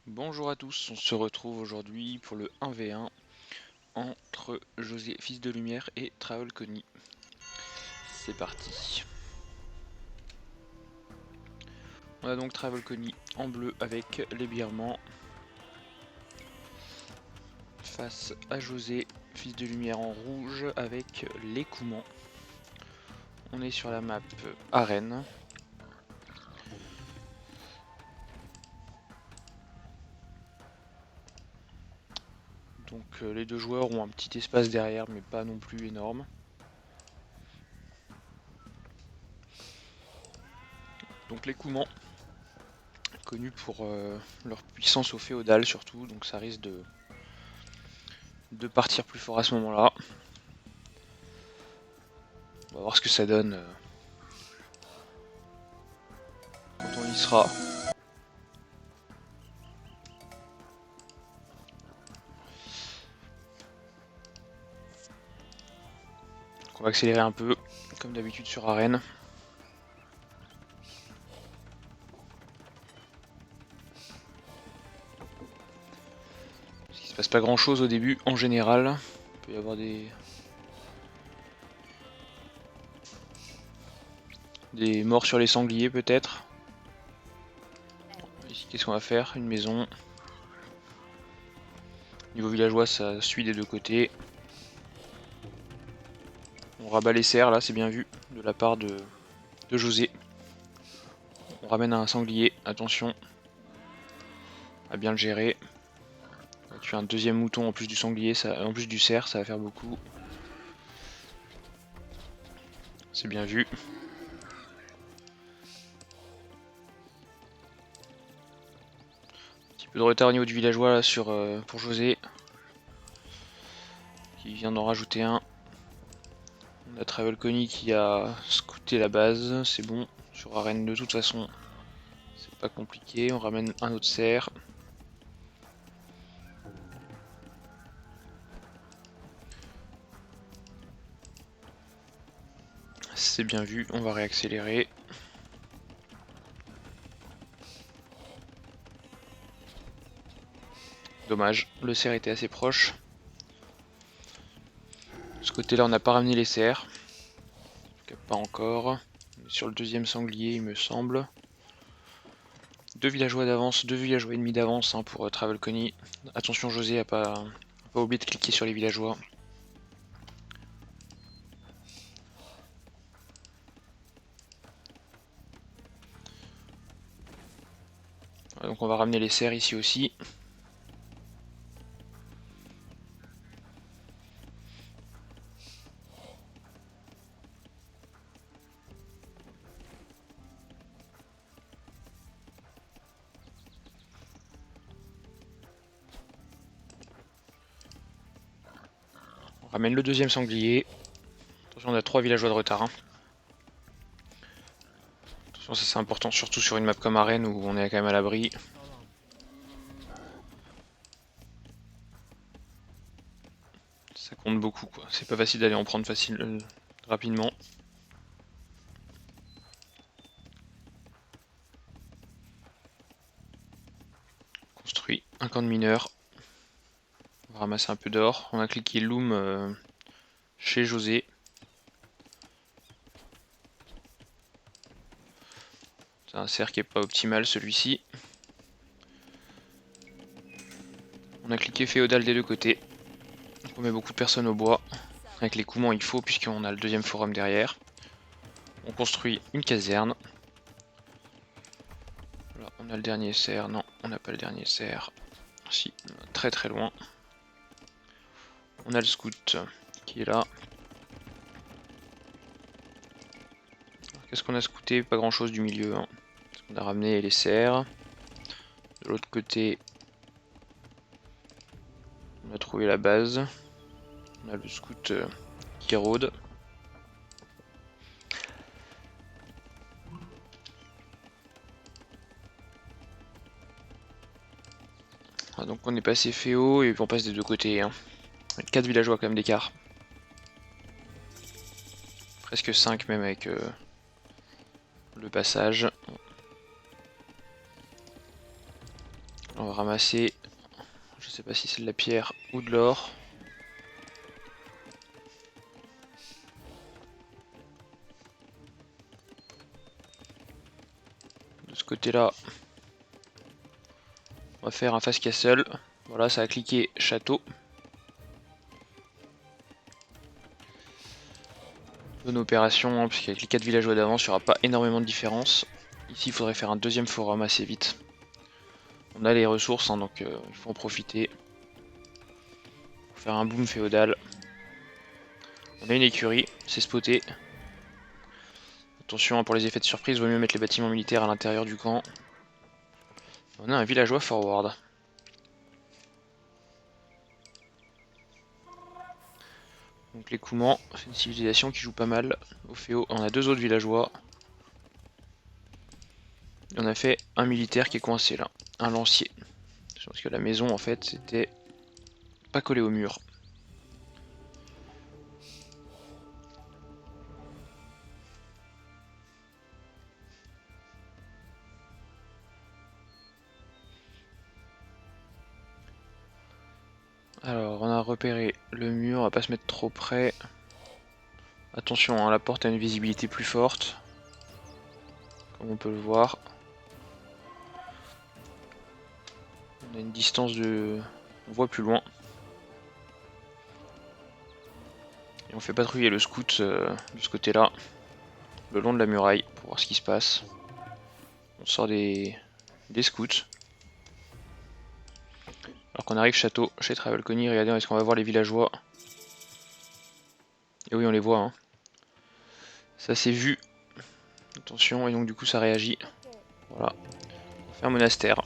Bonjour à tous, on se retrouve aujourd'hui pour le 1v1 entre José Fils de Lumière et Travel Conny. C'est parti. On a donc Travel Conny en bleu avec les birmans face à José Fils de Lumière en rouge avec les Coumans. On est sur la map arène. Donc les deux joueurs ont un petit espace derrière mais pas non plus énorme. Donc les Coumans, connus pour leur puissance au féodal surtout, donc ça risque de partir plus fort à ce moment-là. On va voir ce que ça donne quand on y sera. Donc on va accélérer un peu, comme d'habitude sur arène. Parce qu'il se passe pas grand chose au début en général. Il peut y avoir des morts sur les sangliers peut-être. Ici qu'est-ce qu'on va faire? Une maison. Niveau villageois ça suit des deux côtés. On rabat les serres là, c'est bien vu de la part de José. On ramène un sanglier, attention à bien le gérer. On va tuer un deuxième mouton en plus du sanglier, en plus du cerf, ça va faire beaucoup. C'est bien vu. Un petit peu de retard au niveau du villageois là, pour José. Qui vient d'en rajouter un. On a Travel Conny qui a scouté la base, c'est bon. Sur arène de toute façon, c'est pas compliqué. On ramène un autre cerf. C'est bien vu, on va réaccélérer. Dommage, le cerf était assez proche. De ce côté-là, on n'a pas ramené les cerfs. En tout cas, pas encore. On est sur le deuxième sanglier, il me semble. Deux villageois d'avance, deux villageois ennemis d'avance pour Travel Conny. Attention, José a pas oublié de cliquer sur les villageois. Voilà, donc on va ramener les cerfs ici aussi. On ramène le deuxième sanglier. Attention, on a 3 villageois de retard. Attention, ça c'est important, surtout sur une map comme arène où on est quand même à l'abri. Ça compte beaucoup quoi. C'est pas facile d'aller en prendre rapidement. Construit un camp de mineurs. On va ramasser un peu d'or. On a cliqué Loom chez José. C'est un cerf qui est pas optimal celui-ci. On a cliqué féodal des deux côtés. On met beaucoup de personnes au bois. Avec les Coumans il faut puisqu'on a le deuxième forum derrière. On construit une caserne. Voilà, on a le dernier cerf. Non, on n'a pas le dernier cerf. Si, très très loin. On a le scout qui est là. Qu'est-ce qu'on a scouté? Pas grand chose du milieu. On a ramené les cerfs. De l'autre côté, on a trouvé la base. On a le scout qui rôde. Ah, donc on est passé féo et on passe des deux côtés. 4 villageois quand même d'écart. Presque 5 même avec le passage. On va ramasser, je sais pas si c'est de la pierre ou de l'or. De ce côté-là, on va faire un fast castle. Voilà, ça a cliqué château. Bonne opération, hein, parce qu'avec les 4 villageois d'avance, il n'y aura pas énormément de différence. Ici, il faudrait faire un deuxième forum assez vite. On a les ressources, hein, donc il faut en profiter. Faut faire un boom féodal. On a une écurie, c'est spoté. Attention, hein, pour les effets de surprise, il vaut mieux mettre les bâtiments militaires à l'intérieur du camp. On a un villageois forward. Donc les Coumans, c'est une civilisation qui joue pas mal. Au Féo, on a 2 autres villageois. Et on a fait un militaire qui est coincé là, un lancier. Parce que la maison en fait c'était pas collé au mur. Alors on a repéré le mur, on va pas se mettre trop près. Attention, hein, la porte a une visibilité plus forte. Comme on peut le voir. On a une distance de... on voit plus loin. Et on fait patrouiller le scout de ce côté-là, le long de la muraille, pour voir ce qui se passe. On sort des scouts. Alors qu'on arrive château, chez Travelcony, regardez, est-ce qu'on va voir les villageois? Et oui, on les voit, hein. Ça s'est vu. Attention, et donc du coup ça réagit. Voilà. On fait un monastère.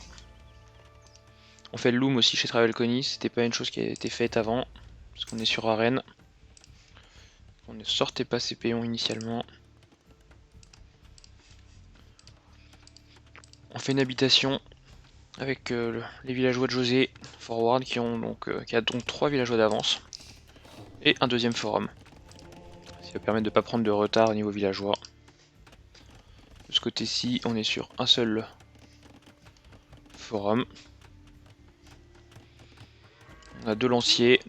On fait le loom aussi chez Travelcony, c'était pas une chose qui a été faite avant, parce qu'on est sur arène. On ne sortait pas ces péons initialement. On fait une habitation avec les villageois de José forward qui a donc 3 villageois d'avance et un deuxième forum. Ça va permettre de ne pas prendre de retard au niveau villageois. De ce côté-ci, on est sur un seul forum. On a 2 lanciers.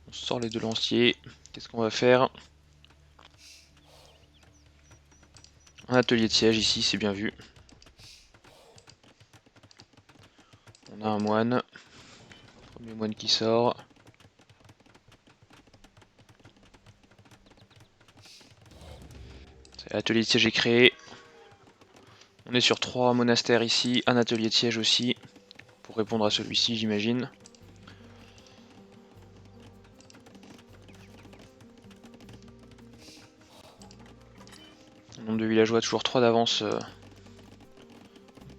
On sort les 2 lanciers. Qu'est-ce qu'on va faire? Un atelier de siège ici, c'est bien vu. On a un moine. Premier moine qui sort. L'atelier de siège est créé. On est sur 3 monastères ici, un atelier de siège aussi, pour répondre à celui-ci j'imagine. Nombre de villageois, toujours 3 d'avance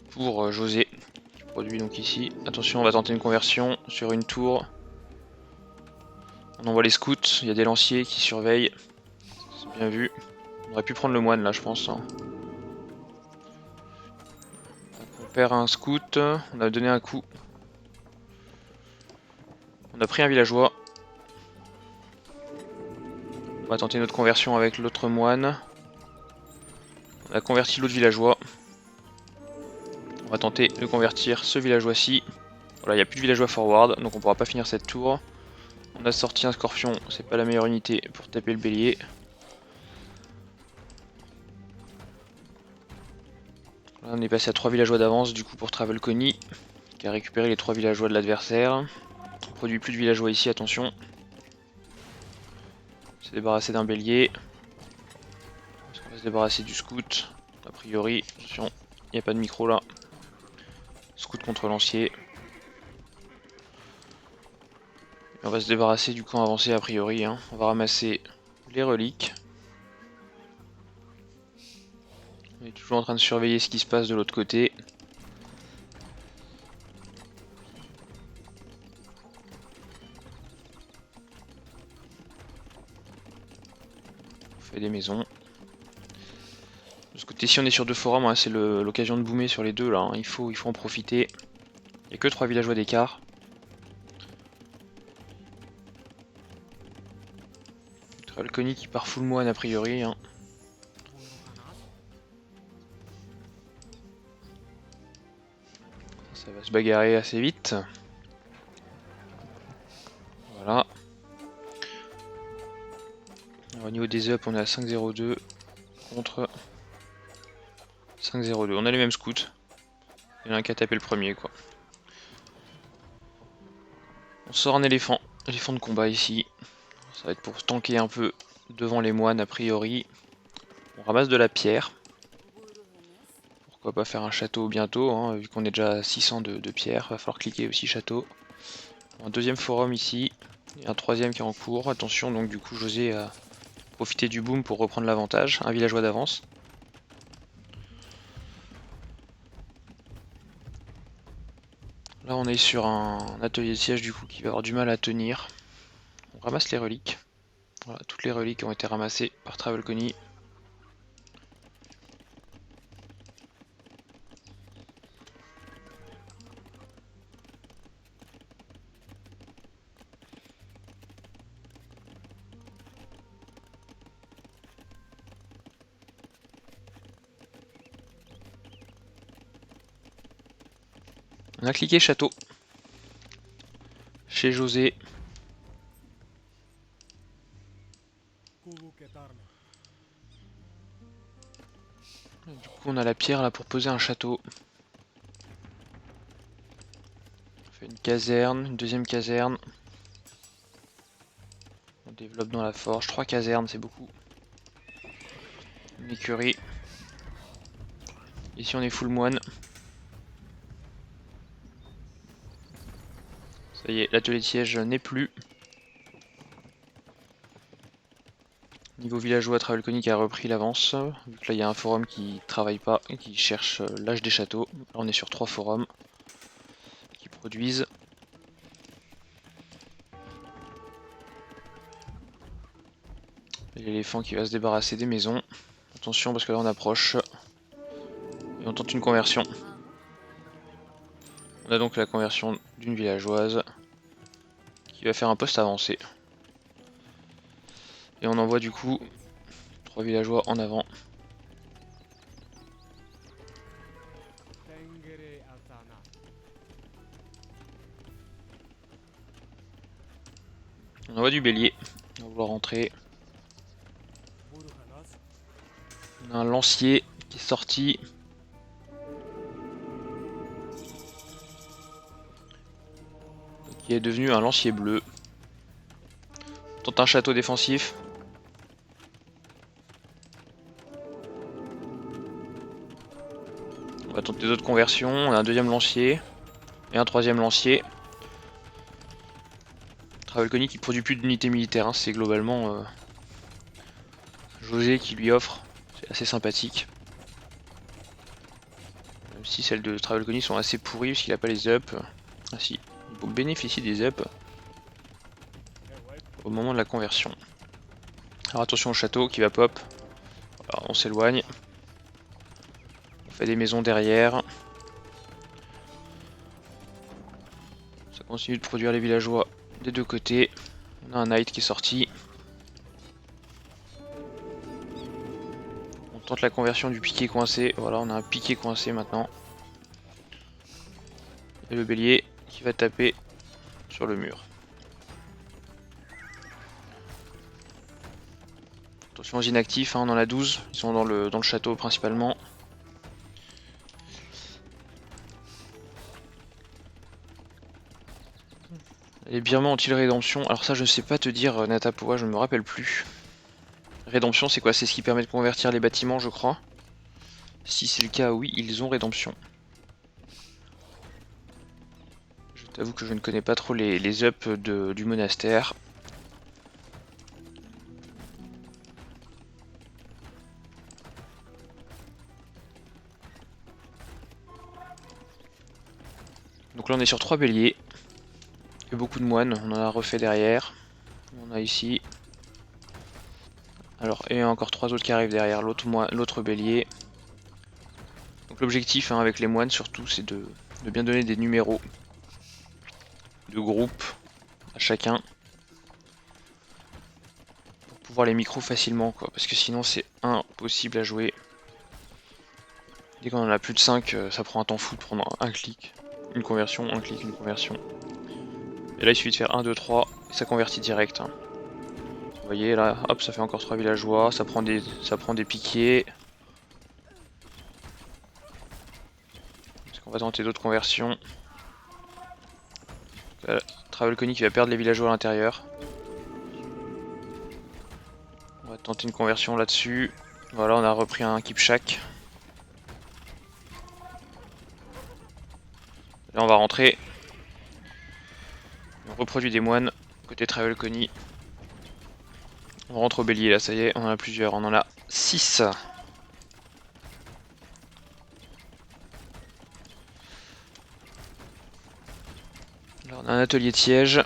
pour José, qui produit donc ici. Attention, on va tenter une conversion sur une tour. On envoie les scouts, il y a des lanciers qui surveillent. C'est bien vu. On aurait pu prendre le moine là je pense, hein. On perd un scout, on a donné un coup. On a pris un villageois. On va tenter notre conversion avec l'autre moine. On a converti l'autre villageois. On va tenter de convertir ce villageois-ci. Voilà, il n'y a plus de villageois forward, donc on pourra pas finir cette tour. On a sorti un scorpion, c'est pas la meilleure unité pour taper le bélier. Là, on est passé à 3 villageois d'avance du coup pour Travelcony, qui a récupéré les 3 villageois de l'adversaire. On produit plus de villageois ici, attention. On s'est débarrassé d'un bélier. On va se débarrasser du scout. A priori, attention, il n'y a pas de micro là. Scout contre lancier. Et on va se débarrasser du camp avancé a priori, hein. On va ramasser les reliques. On est toujours en train de surveiller ce qui se passe de l'autre côté. On fait des maisons. De ce côté Écoutez, si on est sur 2 forums, hein, c'est l'occasion de boomer sur les deux là, hein. Il faut en profiter. Il n'y a que 3 villageois d'écart. Travelcony qui part full moine a priori, hein. Ça va se bagarrer assez vite. Voilà. Alors, au niveau des up, on est à 5-0-2 contre 5-0-2. On a les mêmes scouts. Il y en a un qui a tapé le premier, quoi. On sort un éléphant. Éléphant de combat ici. Ça va être pour tanker un peu devant les moines a priori. On ramasse de la pierre. Pourquoi pas faire un château bientôt, hein, vu qu'on est déjà à 600 de pierre. Va falloir cliquer aussi château. Un deuxième forum ici. Et un troisième qui est en cours. Attention, donc du coup José a profité du boom pour reprendre l'avantage. Un villageois d'avance. Là on est sur un atelier de siège du coup qui va avoir du mal à tenir. On ramasse les reliques. Voilà, toutes les reliques ont été ramassées par Travelcony. On a cliqué château. Chez José. Du coup on a la pierre là pour poser un château. On fait une caserne, une deuxième caserne. On développe dans la forge. 3 casernes, c'est beaucoup. Une écurie. Ici on est full moine. Ça y est, l'atelier de siège n'est plus. Niveau villageois, Travelcony qui a repris l'avance. Vu que là il y a un forum qui travaille pas et qui cherche l'âge des châteaux. Là on est sur 3 forums qui produisent. L'éléphant qui va se débarrasser des maisons. Attention parce que là on approche. Et on tente une conversion. On a donc la conversion d'une villageoise qui va faire un poste avancé. Et on envoie du coup 3 villageois en avant. On envoie du bélier. On va vouloir rentrer. On a un lancier qui est sorti. Qui est devenu un lancier bleu. On tente un château défensif. On va tenter d'autres conversions. On a un deuxième lancier. Et un troisième lancier. Travelcony qui produit plus d'unités militaires. Hein. C'est globalement José qui lui offre. C'est assez sympathique. Même si celles de Travelcony sont assez pourries parce qu'il n'a pas les up. Ah si, il bénéficie des up au moment de la conversion. Alors attention au château qui va pop. Alors on s'éloigne. On fait des maisons derrière. Ça continue de produire les villageois des deux côtés. On a un knight qui est sorti. On tente la conversion du piqué coincé. Voilà, on a un piqué coincé maintenant. Et le bélier qui va taper sur le mur. Attention aux inactifs, hein, on en a 12. Ils sont dans le château principalement. Les Birmans ont-ils rédemption? Alors ça je ne sais pas te dire Natapoa, je ne me rappelle plus. Rédemption c'est quoi? C'est ce qui permet de convertir les bâtiments je crois. Si c'est le cas, oui, ils ont rédemption. Je t'avoue que je ne connais pas trop les ups du monastère. Donc là on est sur 3 béliers. Et beaucoup de moines, on en a refait derrière. On a ici. Alors, et encore 3 autres qui arrivent derrière l'autre bélier. Donc l'objectif avec les moines surtout c'est de bien donner des numéros de groupe à chacun. Pour pouvoir les micro facilement quoi, parce que sinon c'est impossible à jouer. Dès qu'on en a plus de 5, ça prend un temps fou de prendre un clic, une conversion, un clic, une conversion. Et là il suffit de faire 1, 2, 3 et ça convertit direct. Hein. Vous voyez là, hop, ça fait encore 3 villageois, ça prend des piquiers. Parce qu'on va tenter d'autres conversions. Travel Conny qui va perdre les villageois à l'intérieur. On va tenter une conversion là-dessus. Voilà, on a repris un Kipchak. Là on va rentrer. On reproduit des moines côté Travel Conny. On rentre au bélier là, ça y est, on en a plusieurs, on en a 6. Là on a un atelier de siège.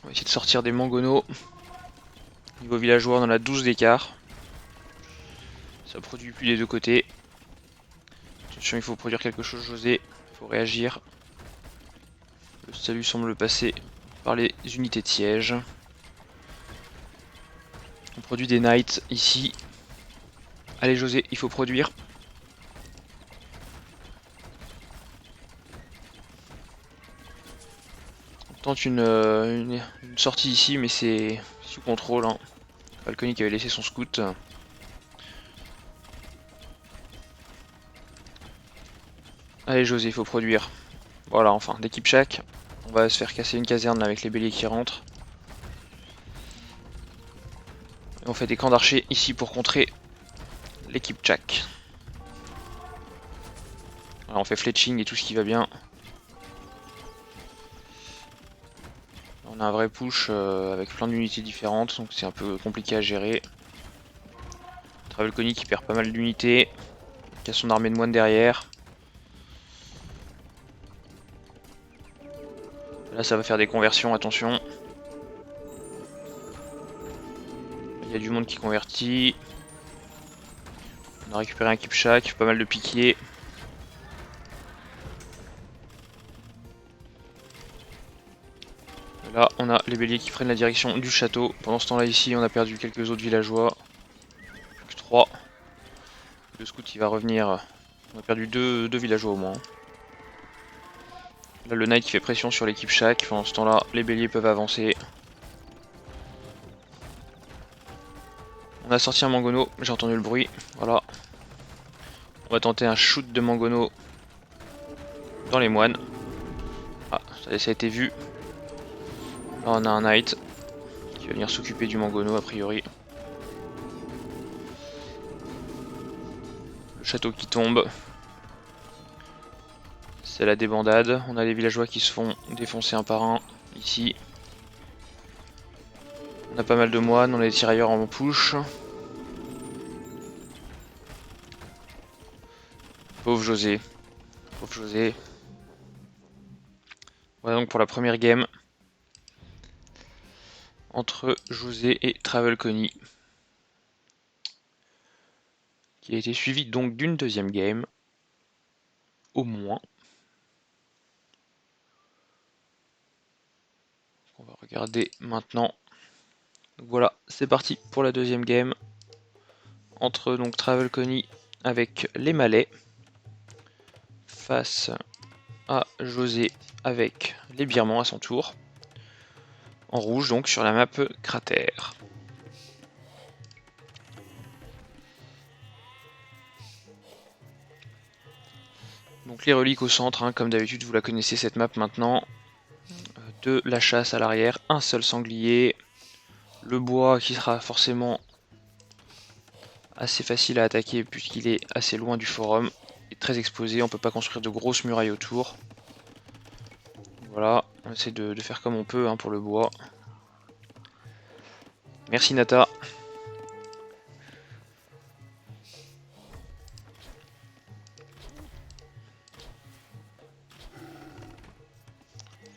On va essayer de sortir des mangonos. Niveau villageois, on en a 12 d'écart. Ça produit plus des deux côtés. Attention, il faut produire quelque chose, José. Il faut réagir. Le salut semble passer par les unités de siège. On produit des knights ici. Allez José, il faut produire. On tente une sortie ici, mais c'est sous contrôle. Hein. Falconi qui avait laissé son scout. Allez José, il faut produire. Voilà, enfin, des Kipchak. On va se faire casser une caserne là, avec les béliers qui rentrent. Et on fait des camps d'archers ici pour contrer les Kipchak. Alors on fait fletching et tout ce qui va bien. On a un vrai push avec plein d'unités différentes, donc c'est un peu compliqué à gérer. Travel Conny qui perd pas mal d'unités, qui a son armée de moines derrière. Là ça va faire des conversions, attention. Il y a du monde qui convertit. On a récupéré un Kipchak, pas mal de piquiers. Là on a les béliers qui prennent la direction du château. Pendant ce temps là ici on a perdu quelques autres villageois. Plus que 3. Le scout il va revenir. On a perdu deux villageois au moins. Là le knight qui fait pression sur l'équipe Kipchak. Pendant ce temps là les béliers peuvent avancer. On a sorti un mangono, j'ai entendu le bruit, voilà. On va tenter un shoot de mangono dans les moines. Ah, ça a été vu. Là on a un knight qui va venir s'occuper du mangono a priori. Le château qui tombe. C'est la débandade. On a les villageois qui se font défoncer un par un ici. On a pas mal de moines, on a des tirailleurs en push. Pauvre José. Pauvre José. Voilà donc pour la première game. Entre José et Travel Conny. Qui a été suivi donc d'une deuxième game. Au moins. On va regarder maintenant. Donc voilà, c'est parti pour la deuxième game. Entre donc Travel Conny avec les Malais. Face à José avec les Birmans à son tour. En rouge donc sur la map cratère. Donc les reliques au centre, hein, comme d'habitude vous la connaissez cette map maintenant. De la chasse à l'arrière, un seul sanglier. Le bois qui sera forcément assez facile à attaquer puisqu'il est assez loin du forum. Il est très exposé, on peut pas construire de grosses murailles autour. Voilà, on essaie de faire comme on peut hein, pour le bois. Merci Nata.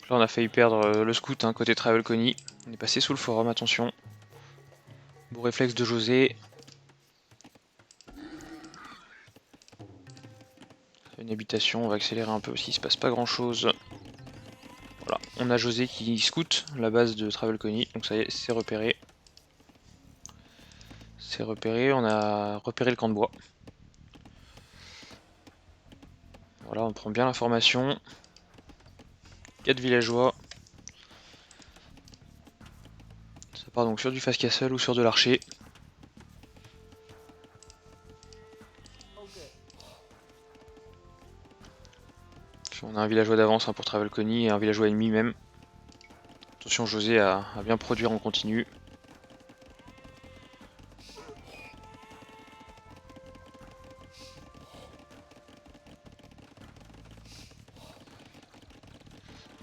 Là on a failli perdre le scout hein, côté Travel Conny. On est passé sous le forum, attention. Beau réflexe de José. Une habitation, on va accélérer un peu parce qu'il se passe pas grand chose. Voilà, on a José qui scoute la base de Travel Conny, donc ça y est, c'est repéré. C'est repéré, on a repéré le camp de bois. Voilà, on prend bien l'information. 4 villageois. Ça part donc sur du fast castle ou sur de l'archer. On a un villageois d'avance pour Travel Conny et un villageois ennemi même. Attention, José à bien produire en continu.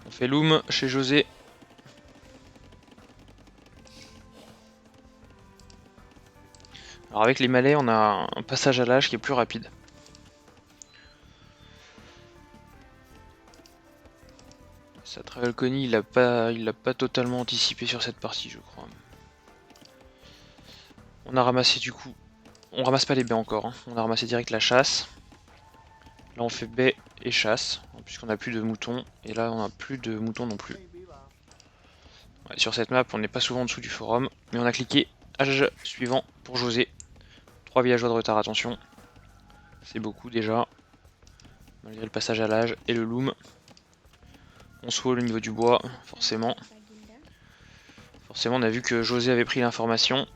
On fait loom chez José. Alors avec les malais, on a un passage à l'âge qui est plus rapide. Ça, Travel Conny, il l'a pas totalement anticipé sur cette partie, je crois. On a ramassé du coup. On ramasse pas les baies encore, hein. On a ramassé direct la chasse. Là on fait baie et chasse, puisqu'on a plus de moutons. Et là on a plus de moutons non plus. Ouais, sur cette map on n'est pas souvent en dessous du forum. Mais on a cliqué âge suivant pour José. 3 villageois de retard, attention. C'est beaucoup déjà. Malgré le passage à l'âge et le loom. On se wall au niveau du bois, forcément. Forcément on a vu que José avait pris l'information.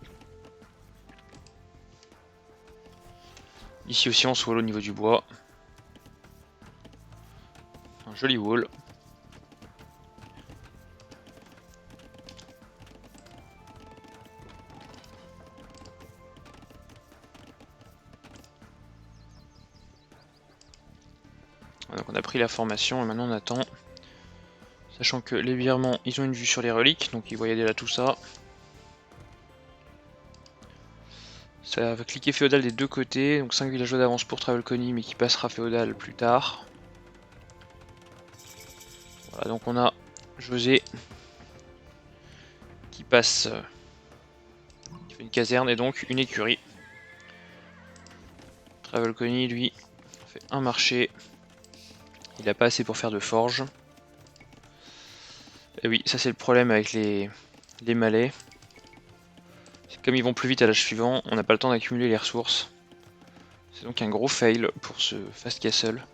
Ici aussi on se wall au niveau du bois. Un joli wall. Donc on a pris la formation et maintenant on attend. Sachant que les virements, ils ont une vue sur les reliques, donc ils voyaient déjà tout ça. Ça va cliquer féodal des deux côtés, donc 5 villageois d'avance pour Travel Conny, mais qui passera féodal plus tard. Voilà, donc on a José qui passe, qui fait une caserne et donc une écurie. Travel Conny, lui, fait un marché. Il n'a pas assez pour faire de forge. Et oui, ça c'est le problème avec les malais. Comme ils vont plus vite à l'âge suivant, on n'a pas le temps d'accumuler les ressources. C'est donc un gros fail pour ce fast castle.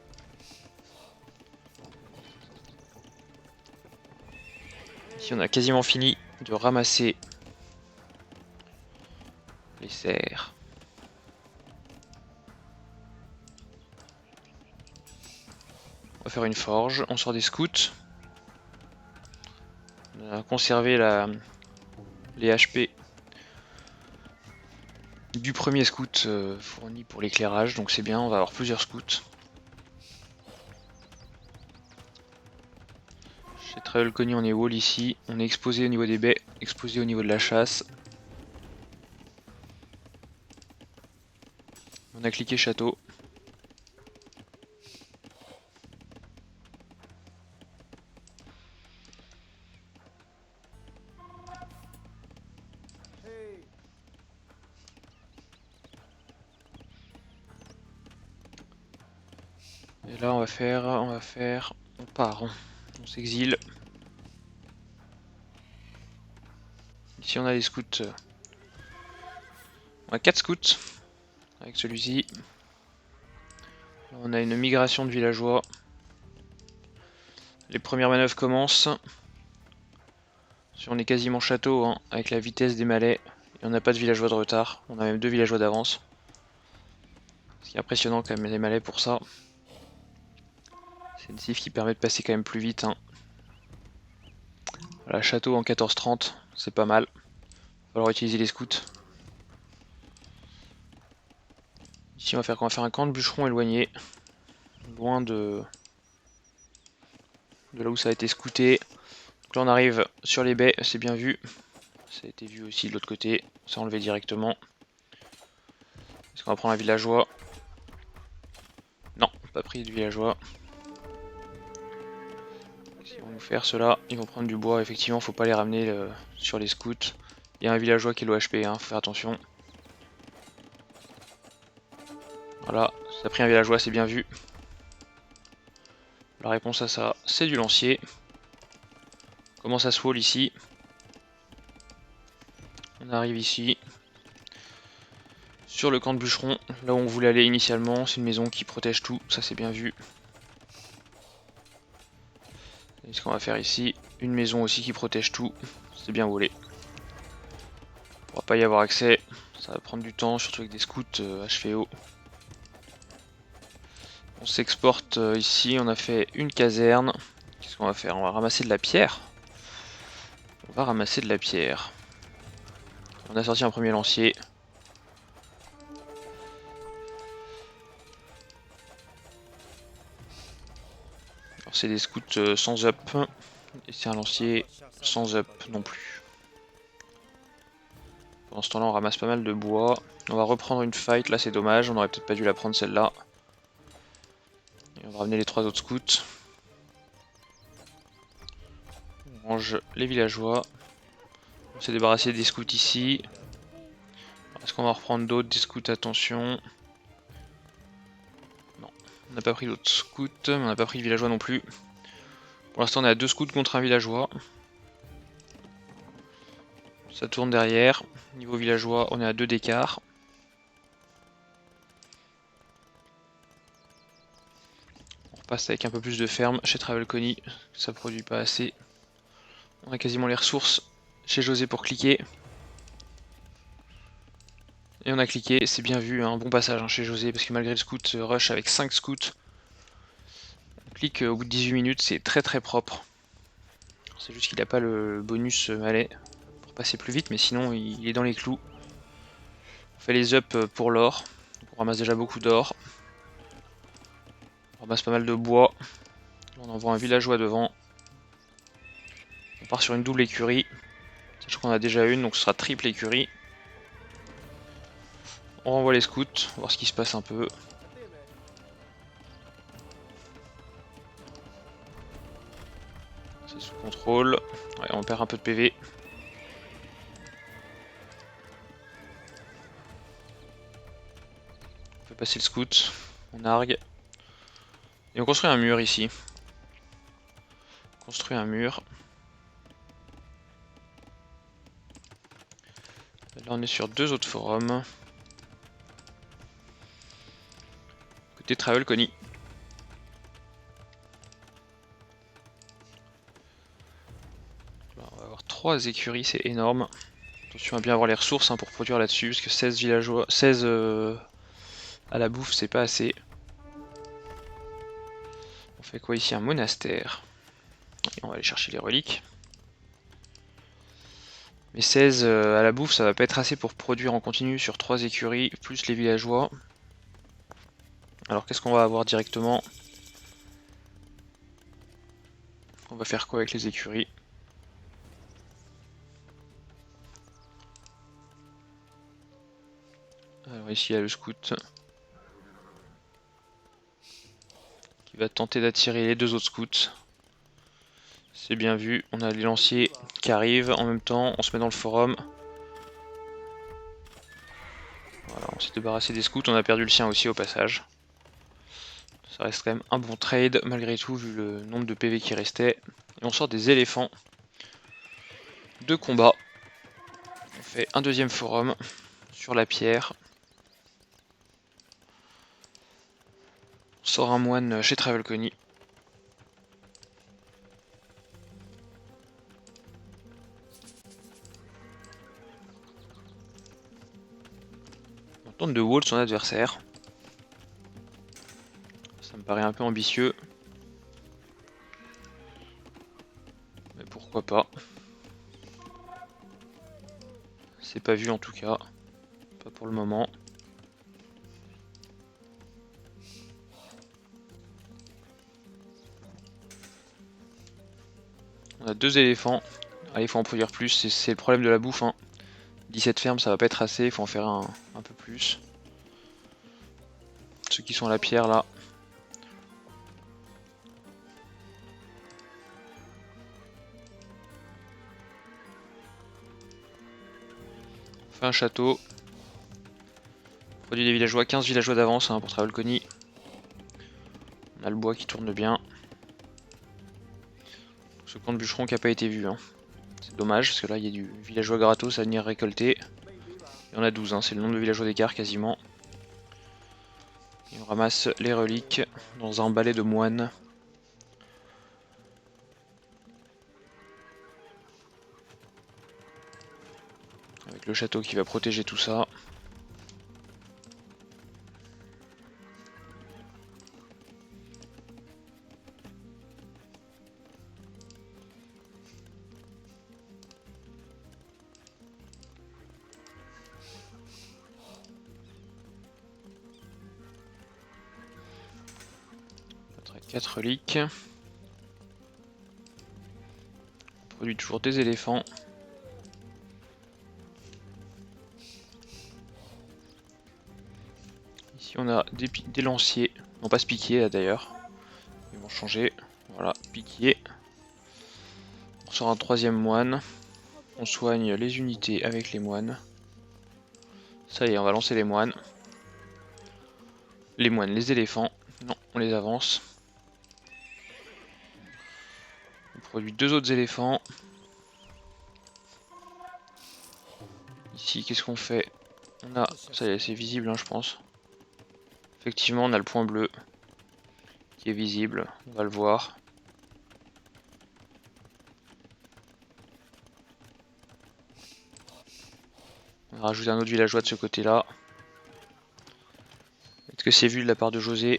Ici on a quasiment fini de ramasser les serres. On va faire une forge, on sort des scouts. On a conservé les HP du premier scout fourni pour l'éclairage, donc c'est bien, on va avoir plusieurs scouts. Chez Travel Conny on est wall ici, on est exposé au niveau des baies, exposé au niveau de la chasse. On a cliqué château. Et là on part, on s'exile. Ici on a les scouts. On a 4 scouts avec celui-ci. On a une migration de villageois. Les premières manœuvres commencent. Si on est quasiment château, hein, avec la vitesse des malais, et on n'a pas de villageois de retard. On a même 2 villageois d'avance. Ce qui est impressionnant quand même les malais pour ça. C'est une civ qui permet de passer quand même plus vite, hein. Voilà, château en 14-30, c'est pas mal. Il va falloir utiliser les scouts. Ici on va faire quoi? On va faire un camp de bûcherons éloigné. Loin de là où ça a été scouté. Donc là on arrive sur les baies, c'est bien vu. Ça a été vu aussi de l'autre côté, c'est enlevé directement. Est-ce qu'on va prendre un villageois? Non, pas pris de villageois. Ils vont nous faire cela, ils vont prendre du bois, effectivement faut pas les ramener sur les scouts. Il y a un villageois qui est low HP, hein, faut faire attention. Voilà, ça a pris un villageois, c'est bien vu. La réponse à ça, c'est du lancier. Comment ça se wall ici? On arrive ici. Sur le camp de bûcheron, là où on voulait aller initialement, c'est une maison qui protège tout, ça c'est bien vu. Et ce qu'on va faire ici, une maison aussi qui protège tout, c'est bien volé. On pourra pas y avoir accès, ça va prendre du temps, surtout avec des scouts HVO. On s'exporte ici, on a fait une caserne. Qu'est-ce qu'on va faire? On va ramasser de la pierre. On va ramasser de la pierre. On a sorti un premier lancier. Alors c'est des scouts sans up. Et c'est un lancier sans up non plus. Pendant ce temps-là, on ramasse pas mal de bois. On va reprendre une fight, là c'est dommage, on aurait peut-être pas dû la prendre celle-là. Et on va ramener les 3 autres scouts. On range les villageois. On s'est débarrassé des scouts ici. Est-ce qu'on va en reprendre d'autres, des scouts? Attention. Non, on n'a pas pris d'autres scouts, mais on n'a pas pris de villageois non plus. Pour l'instant on est à 2 scouts contre un villageois. Ça tourne derrière. Niveau villageois, on est à 2 d'écart. On repasse avec un peu plus de ferme chez Travelcony. Ça produit pas assez. On a quasiment les ressources chez José pour cliquer. Et on a cliqué, c'est bien vu, un bon passage chez José, parce que malgré le scout rush avec 5 scouts, on clique au bout de 18 minutes, c'est très très propre. C'est juste qu'il n'a pas le bonus malais pour passer plus vite, mais sinon il est dans les clous. On fait les up pour l'or, on ramasse déjà beaucoup d'or. On ramasse pas mal de bois. On envoie un villageois devant. On part sur une double écurie, sachant qu'on a déjà une, donc ce sera triple écurie. On renvoie les scouts, on va voir ce qui se passe un peu. C'est sous contrôle. Ouais, on perd un peu de PV. On fait passer le scout. On nargue. Et on construit un mur ici. On construit un mur. Là on est sur 2 autres forums. Côté Travelcony. On va avoir 3 écuries, c'est énorme. Attention à bien avoir les ressources pour produire là-dessus, parce que 16 villageois, 16 à la bouffe, c'est pas assez. On fait quoi ici? Un monastère. Et on va aller chercher les reliques. Mais 16 à la bouffe, ça va pas être assez pour produire en continu sur 3 écuries, plus les villageois. Alors qu'est-ce qu'on va avoir directement? On va faire quoi avec les écuries? Alors ici il y a le scout qui va tenter d'attirer les 2 autres scouts. C'est bien vu, on a les lanciers qui arrivent en même temps, on se met dans le forum. Voilà, on s'est débarrassé des scouts, on a perdu le sien aussi au passage. Ça reste quand même un bon trade malgré tout vu le nombre de PV qui restait. Et on sort des éléphants de combat. On fait un deuxième forum sur la pierre. On sort un moine chez Travelcony. On tente de wall son adversaire. Ça me paraît un peu ambitieux. Mais pourquoi pas. C'est pas vu en tout cas. Pas pour le moment. On a 2 éléphants. Ah, il faut en produire plus, c'est le problème de la bouffe. 17 fermes, ça va pas être assez, il faut en faire un peu plus. Ceux qui sont à la pierre là. On fait un château. On produit des villageois, 15 villageois d'avance pour Travelcony. On a le bois qui tourne bien. Ce camp de bûcheron qui n'a pas été vu. Hein. C'est dommage parce que là il y a du villageois gratos à venir récolter. Il y en a 12, hein, c'est le nombre de villageois d'écart quasiment. Et on ramasse les reliques dans un balai de moines. Avec le château qui va protéger tout ça. Après 4 reliques. On produit toujours des éléphants. Ici on a des lanciers, non pas ce piquier là d'ailleurs, ils vont changer, voilà, piquier. On sort un 3e moine, on soigne les unités avec les moines. Ça y est, on va lancer les moines. Les moines, les éléphants, non, on les avance. On produit 2 autres éléphants. Ici, qu'est-ce qu'on fait? On a, ça y est, c'est visible hein, je pense. Effectivement, on a le point bleu qui est visible, on va le voir. On va rajouter un autre villageois de ce côté-là. Est-ce que c'est vu de la part de José?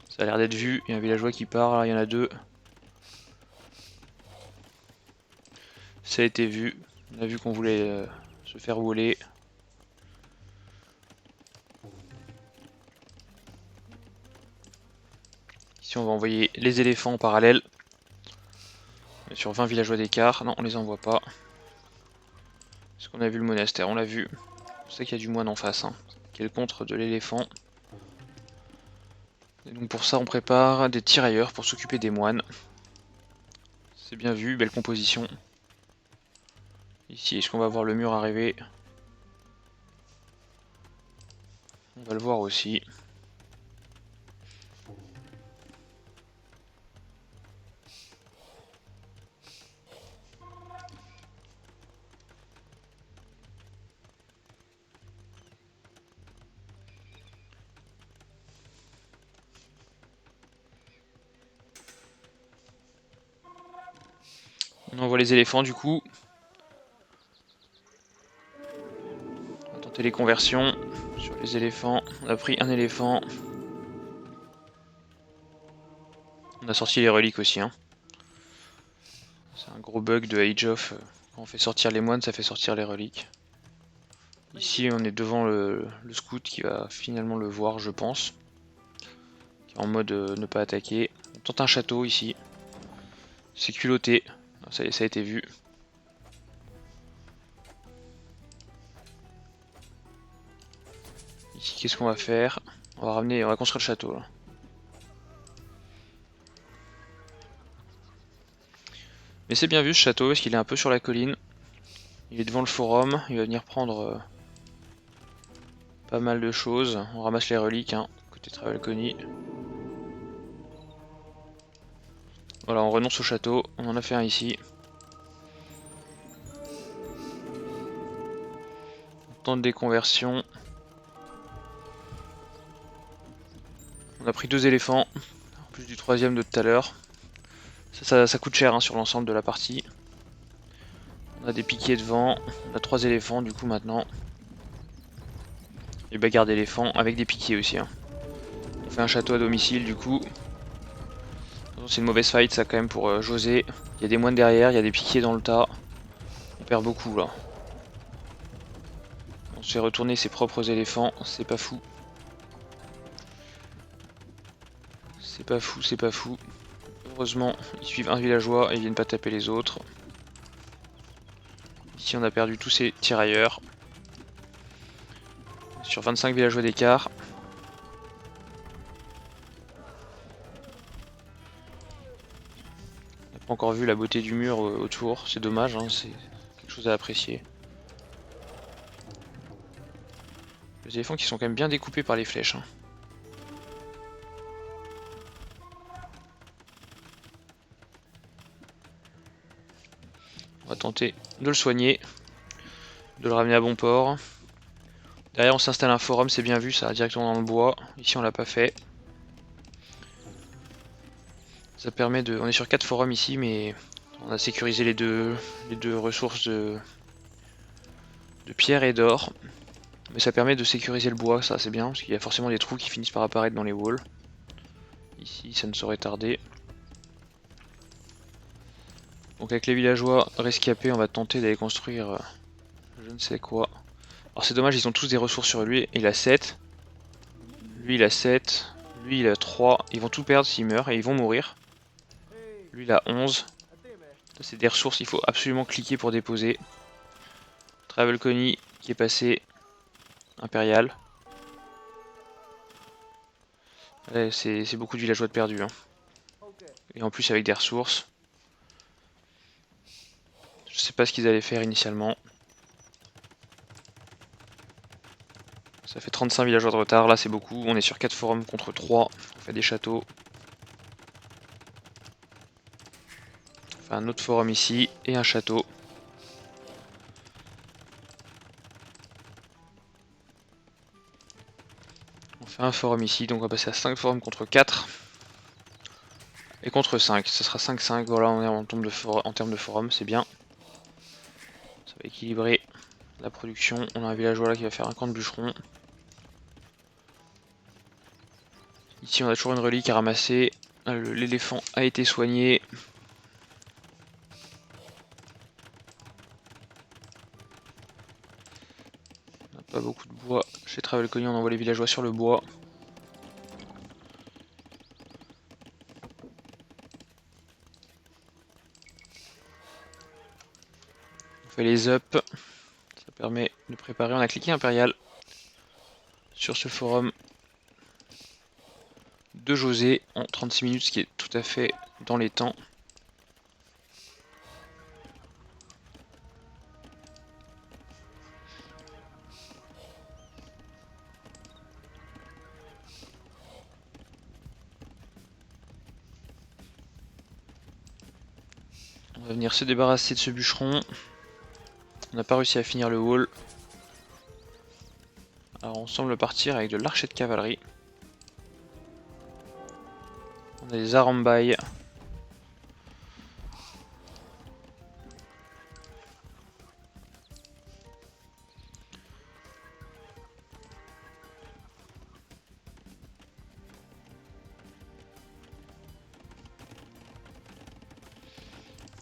Ça a l'air d'être vu, il y a un villageois qui part, là il y en a 2. Ça a été vu, on a vu qu'on voulait se faire voler. Ici on va envoyer les éléphants en parallèle. Sur 20 villageois d'écart, non on les envoie pas. Est-ce qu'on a vu le monastère? On l'a vu. On sait qu'il y a du moine en face, hein, qui est le contre de l'éléphant. Et donc pour ça on prépare des tirailleurs pour s'occuper des moines. C'est bien vu, belle composition. Ici, est-ce qu'on va voir le mur arriver? On va le voir aussi. On envoie les éléphants du coup. On va tenter les conversions sur les éléphants. On a pris un éléphant. On a sorti les reliques aussi. Hein. C'est un gros bug de Age of. Quand on fait sortir les moines, ça fait sortir les reliques. Ici, on est devant le scout qui va finalement le voir, je pense. Qui est en mode ne pas attaquer. On tente un château ici. C'est culotté. Ça a été vu. Ici, qu'est-ce qu'on va faire? On va construire le château là. Mais c'est bien vu ce château parce qu'il est un peu sur la colline. Il est devant le forum, il va venir prendre pas mal de choses. On ramasse les reliques, hein, côté Travelcony. Voilà, on renonce au château, on en a fait un ici. On tente des conversions. On a pris 2 éléphants, en plus du 3e de tout à l'heure. Ça coûte cher hein, sur l'ensemble de la partie. On a des piquiers devant, on a 3 éléphants du coup maintenant. Et bagarre d'éléphants avec des piquiers aussi. Hein. On fait un château à domicile du coup. C'est une mauvaise fight ça quand même pour José. Il y a des moines derrière, il y a des piquiers dans le tas. On perd beaucoup là. On se fait retourner ses propres éléphants, c'est pas fou. C'est pas fou, c'est pas fou. Heureusement, ils suivent un villageois et ils viennent pas taper les autres. Ici on a perdu tous ces tirailleurs. Sur 25 villageois d'écart. On n'a pas encore vu la beauté du mur autour, c'est dommage, hein, c'est quelque chose à apprécier. Les éléphants qui sont quand même bien découpés par les flèches. Hein. tenter de le soigner, de le ramener à bon port. Derrière on s'installe un forum, c'est bien vu, ça va directement dans le bois. Ici on l'a pas fait. Ça permet de... On est sur 4 forums ici, mais on a sécurisé les deux ressources de pierre et d'or. Mais ça permet de sécuriser le bois, ça c'est bien, parce qu'il y a forcément des trous qui finissent par apparaître dans les walls. Ici ça ne saurait tarder. Donc avec les villageois rescapés, on va tenter d'aller construire je ne sais quoi. Alors c'est dommage, ils ont tous des ressources sur lui. Il a 7. Lui il a 7. Lui il a 3. Ils vont tout perdre s'ils meurent et ils vont mourir. Lui il a 11. C'est des ressources, il faut absolument cliquer pour déposer. Travel Connie qui est passé impérial. Ouais, c'est beaucoup de villageois de perdus. Hein. Et en plus avec des ressources. Je sais pas ce qu'ils allaient faire initialement. Ça fait 35 villageois de retard, là c'est beaucoup. On est sur 4 forums contre 3. On fait des châteaux. On fait un autre forum ici et un château. On fait un forum ici, donc on va passer à 5 forums contre 4. Et contre 5, ce sera 5-5, voilà on est en termes de forum, c'est bien. Ça va équilibrer la production. On a un villageois là qui va faire un camp de bûcherons. Ici on a toujours une relique à ramasser. L'éléphant a été soigné. On n'a pas beaucoup de bois. Chez Travel Connie on envoie les villageois sur le bois. On fait les up. Ça permet de préparer. On a cliqué impérial sur ce forum de José en 36 minutes, ce qui est tout à fait dans les temps. On va venir se débarrasser de ce bûcheron. On n'a pas réussi à finir le wall. Alors on semble partir avec de l'archer de cavalerie. On a des arambailles.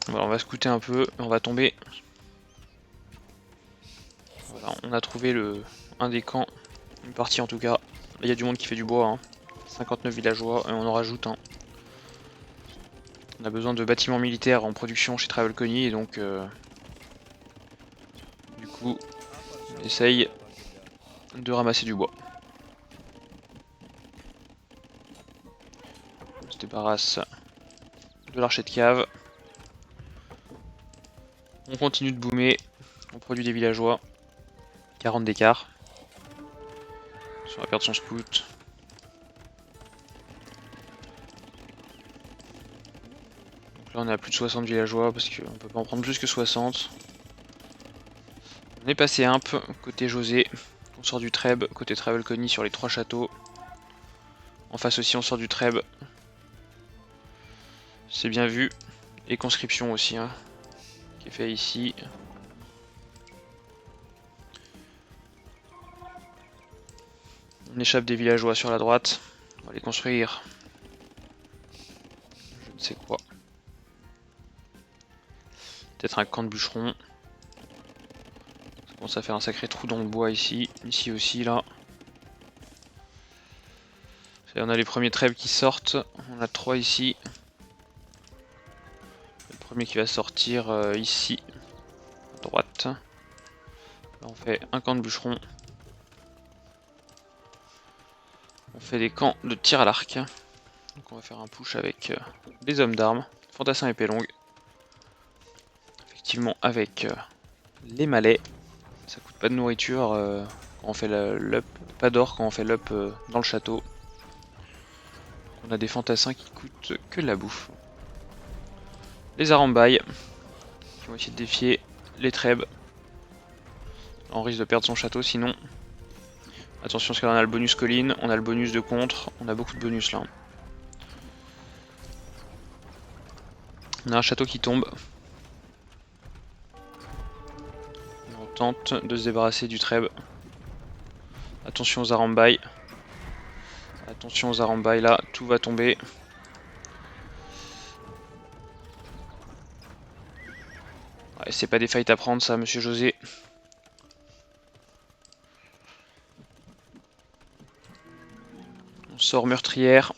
Voilà, on va scouter un peu, on va tomber. Voilà, on a trouvé un des camps, une partie en tout cas. Il y a du monde qui fait du bois, hein. 59 villageois et on en rajoute un. On a besoin de bâtiments militaires en production chez Travel Connie et donc du coup on essaye de ramasser du bois. On se débarrasse de l'archer de cave. On continue de boomer, on produit des villageois. 40 d'écart. On va perdre son scout. Donc là on est à plus de 60 villageois parce qu'on peut pas en prendre plus que 60. On est passé imp côté José. On sort du Treb côté Travel Connie sur les 3 châteaux. En face aussi on sort du Treb. C'est bien vu. Et conscription aussi hein, qui est fait ici. On échappe des villageois sur la droite. On va les construire. Je ne sais quoi. Peut-être un camp de bûcherons. Ça commence à faire un sacré trou dans le bois ici. Ici aussi là. Et on a les premiers trèbes qui sortent. On a 3 ici. Le premier qui va sortir ici. À droite. Là on fait un camp de bûcherons. On fait des camps de tir à l'arc. Donc on va faire un push avec des hommes d'armes. Fantassin épée longue. Effectivement avec les malais. Ça coûte pas de nourriture quand on fait l'up. Pas d'or quand on fait l'up dans le château. On a des fantassins qui coûtent que de la bouffe. Les arambailles qui vont essayer de défier les Trèbes. On risque de perdre son château sinon. Attention parce qu'on a le bonus colline, on a le bonus de contre, on a beaucoup de bonus là. On a un château qui tombe. On tente de se débarrasser du Trèbe. Attention aux Arambai. Attention aux Arambai là, tout va tomber. Ouais, c'est pas des fights à prendre ça, monsieur José. On sort meurtrière.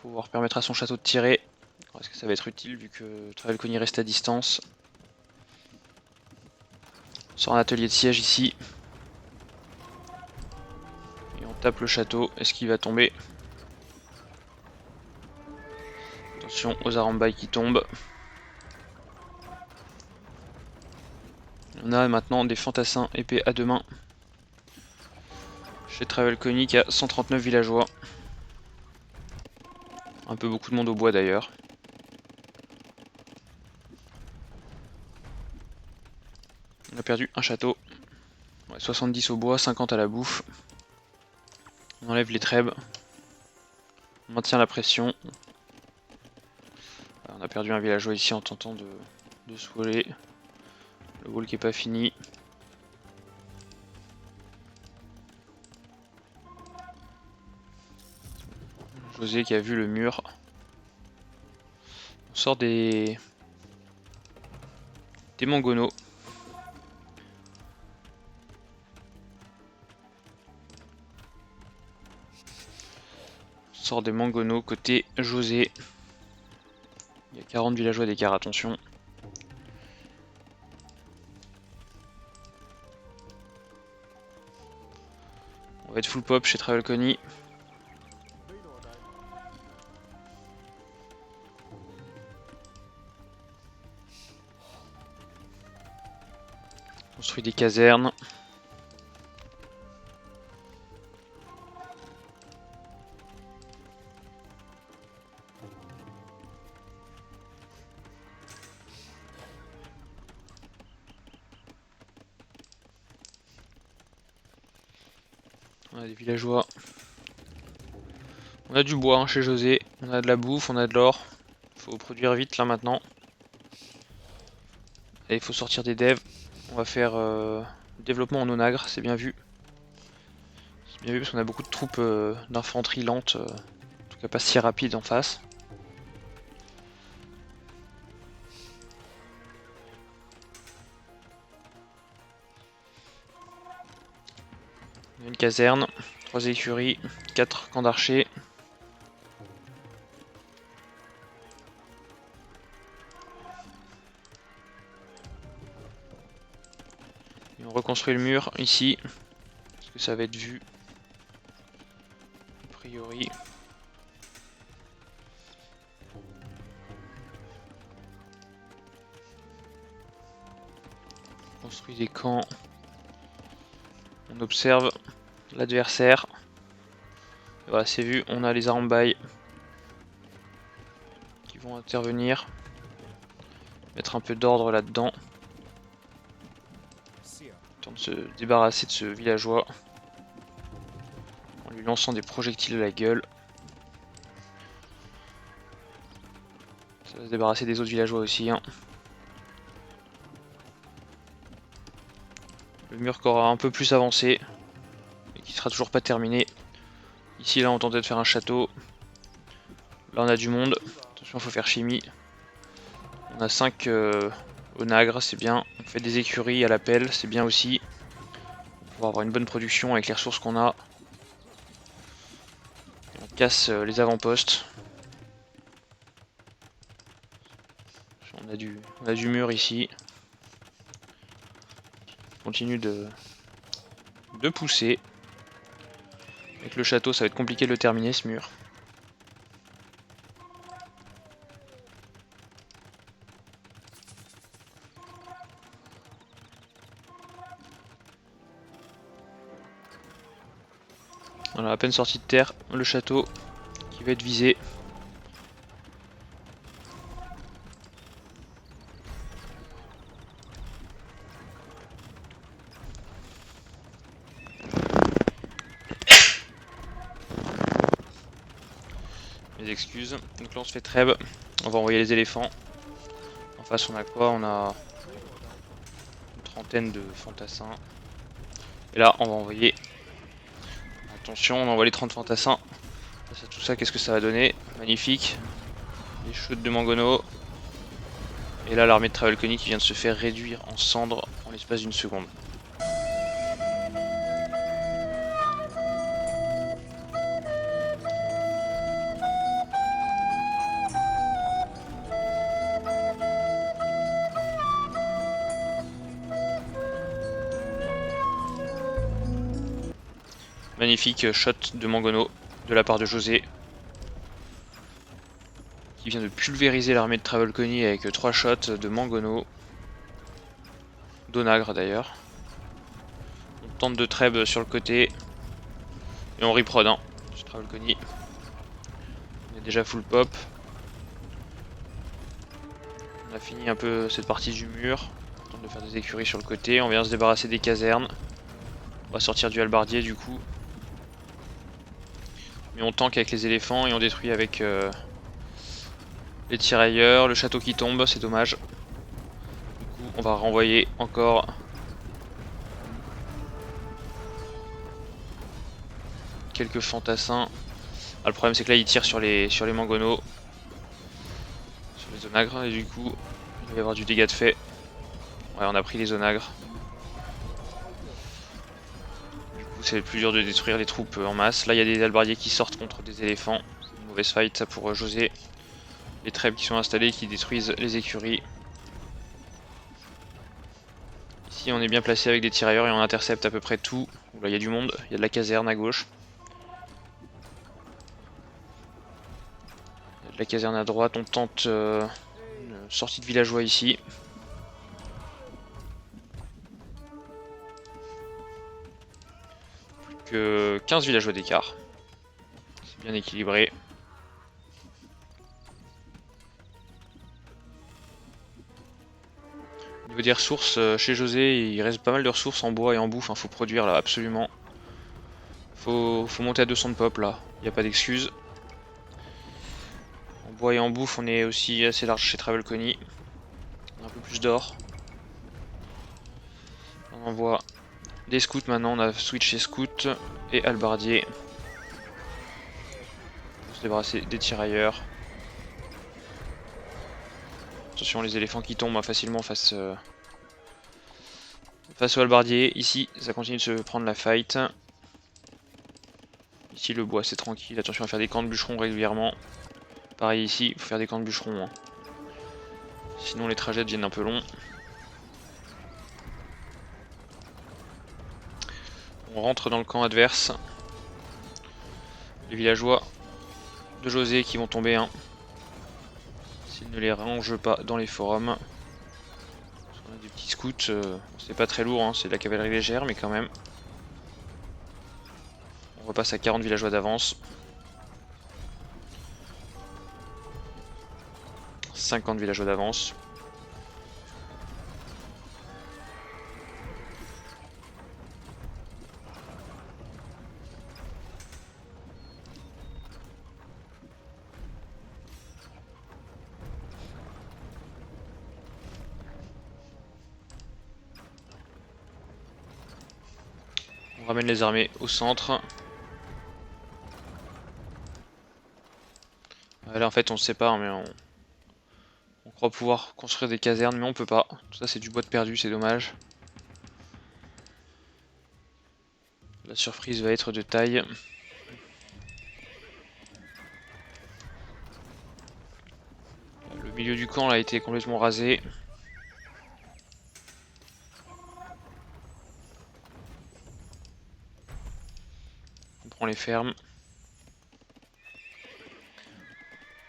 Pour pouvoir permettre à son château de tirer. Est-ce que ça va être utile vu que Travelconi reste à distance? On sort un atelier de siège ici. Et on tape le château. Est-ce qu'il va tomber? Attention aux Arambai qui tombent. On a maintenant des fantassins épées à deux mains. Chez Travelconi qui a 139 villageois. Un peu beaucoup de monde au bois d'ailleurs. On a perdu un château. Ouais, 70 au bois, 50 à la bouffe. On enlève les Trèbes. On maintient la pression. On a perdu un villageois ici en tentant de se voler. Le wall qui est pas fini. José qui a vu le mur. On sort des mangonos. On sort des mangonos côté José. Il y a 40 villageois d'écart, attention. On va être full pop chez Travelconi. Construit des casernes. On a des villageois. On a du bois hein, chez José. On a de la bouffe, on a de l'or. Faut produire vite là maintenant. Et il faut sortir des devs. On va faire développement en onagre, c'est bien vu. C'est bien vu parce qu'on a beaucoup de troupes d'infanterie lente, en tout cas pas si rapide en face. On a une caserne, 3 écuries, 4 camps d'archers. Et on reconstruit le mur ici, parce que ça va être vu. A priori. On construit des camps. On observe l'adversaire. Voilà, c'est vu, on a les Arambai qui vont intervenir. Mettre un peu d'ordre là-dedans. Temps de se débarrasser de ce villageois. En lui lançant des projectiles à la gueule. Ça va se débarrasser des autres villageois aussi. Hein. Le mur qui aura un peu plus avancé. Et qui sera toujours pas terminé. Ici là on tentait de faire un château. Là on a du monde. Attention, il faut faire chimie. On a 5 onagres, c'est bien. On fait des écuries à la pelle, c'est bien aussi. Pour avoir une bonne production avec les ressources qu'on a. Et on casse les avant-postes. On a du mur ici. On continue de pousser. Avec le château, ça va être compliqué de le terminer ce mur. Voilà, à peine sorti de terre, le château qui va être visé. des excuses. Donc là on se fait trêve, on va envoyer les éléphants. En face on a quoi? On a une trentaine de fantassins. Et là on va envoyer... Attention, on envoie les 30 fantassins. Face à tout ça, qu'est-ce que ça va donner? Magnifique. Les chutes de Mangono. Et là l'armée de Travelcony qui vient de se faire réduire en cendres en l'espace d'une seconde. Magnifique shot de Mangono de la part de José, qui vient de pulvériser l'armée de Travelcony avec 3 shots de Mangono. D'Onagre d'ailleurs. On tente de treb sur le côté. Et on reprod hein, sur Travelcony. On est déjà full pop. On a fini un peu cette partie du mur. On tente de faire des écuries sur le côté. On vient se débarrasser des casernes. On va sortir du halbardier du coup. Mais on tank avec les éléphants et on détruit avec les tirailleurs. Le château qui tombe, c'est dommage. Du coup, on va renvoyer encore quelques fantassins. Ah, le problème c'est que là il tire sur les mangonos, sur les onagres, et du coup il va y avoir du dégât de fait. Ouais, on a pris les onagres. Du coup c'est plus dur de détruire les troupes en masse. Là il y a des halbardiers qui sortent contre des éléphants. C'est une mauvaise fight ça pour José. Les trèbes qui sont installés qui détruisent les écuries. Ici on est bien placé avec des tirailleurs et on intercepte à peu près tout. Là il y a du monde, il y a de la caserne à gauche. Il y a de la caserne à droite, on tente une sortie de villageois ici. Plus que 15 villageois d'écart. C'est bien équilibré. Au niveau des ressources, chez José, il reste pas mal de ressources en bois et en bouffe, hein, faut produire là, absolument. Faut monter à 200 de pop là, il n'y a pas d'excuse. En bois et en bouffe, on est aussi assez large chez Travelcony. On a un peu plus d'or. On envoie des scouts maintenant, on a switché scout et halbardier. Pour se débarrasser des tirailleurs. Attention les éléphants qui tombent facilement face au halbardier. Ici, ça continue de se prendre la fight. Ici le bois c'est tranquille, attention à faire des camps de bûcherons régulièrement. Pareil ici, il faut faire des camps de bûcherons. Hein. Sinon les trajets deviennent un peu longs. On rentre dans le camp adverse. Les villageois de José qui vont tomber. Hein. S'il ne les range pas dans les forums. On a des petits scouts, c'est pas très lourd, hein, c'est de la cavalerie légère mais quand même. On repasse à 40 villageois d'avance. 50 villageois d'avance. On ramène les armées au centre. Là en fait on se sépare mais on croit pouvoir construire des casernes mais on peut pas. Tout ça c'est du bois de perdu, c'est dommage. La surprise va être de taille. Le milieu du camp là, a été complètement rasé. On prend les fermes.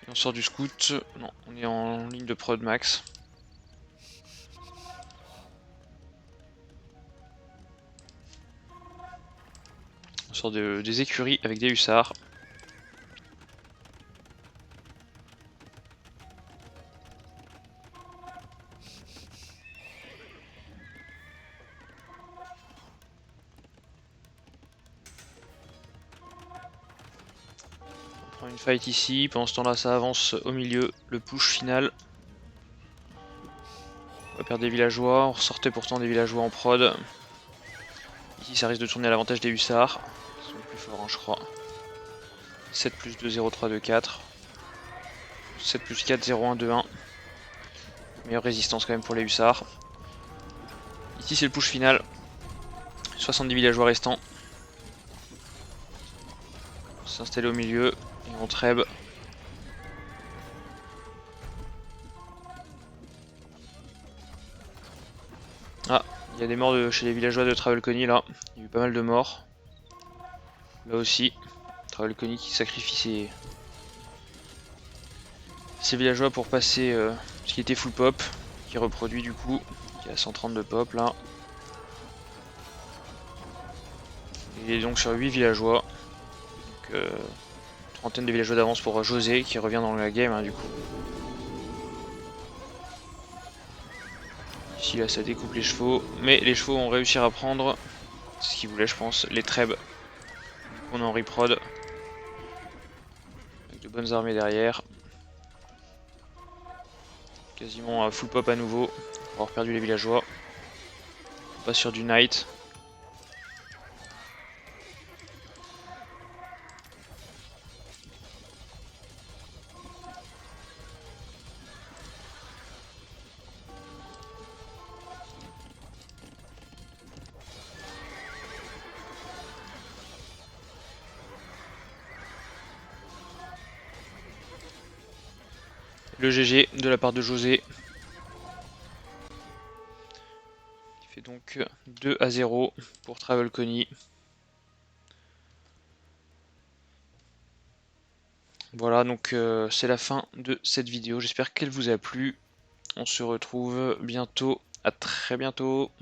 Et on sort du scout. Non, on est en ligne de prod max. On sort des écuries avec des hussards. On prend une fight ici, pendant ce temps là ça avance au milieu, le push final. On va perdre des villageois, on ressortait pourtant des villageois en prod. Ici ça risque de tourner à l'avantage des hussards, ils sont les plus forts hein, je crois. 7 plus 2, 0, 3, 2, 4. 7 plus 4, 0, 1, 2, 1. Meilleure résistance quand même pour les hussards. Ici c'est le push final. 70 villageois restants. S'installer au milieu et on trêve. Ah, il y a des morts chez les villageois de Travelcony là. Il y a eu pas mal de morts. Là aussi. Travelcony qui sacrifie ses villageois pour passer ce qui était full pop. Qui reproduit du coup. Qui a 130 de pop là. Il est donc sur 8 villageois. Donc trentaine de villageois d'avance pour José qui revient dans la game hein, du coup. Ici là ça découpe les chevaux. Mais les chevaux ont réussi à prendre ce qu'ils voulaient je pense. Les trèbes. On est en reprod. Avec de bonnes armées derrière. Quasiment full pop à nouveau. Pour avoir perdu les villageois. On passe sur du knight. Le GG de la part de José. Il fait donc 2-0 pour Travelcony. Voilà, donc c'est la fin de cette vidéo. J'espère qu'elle vous a plu. On se retrouve bientôt. À très bientôt.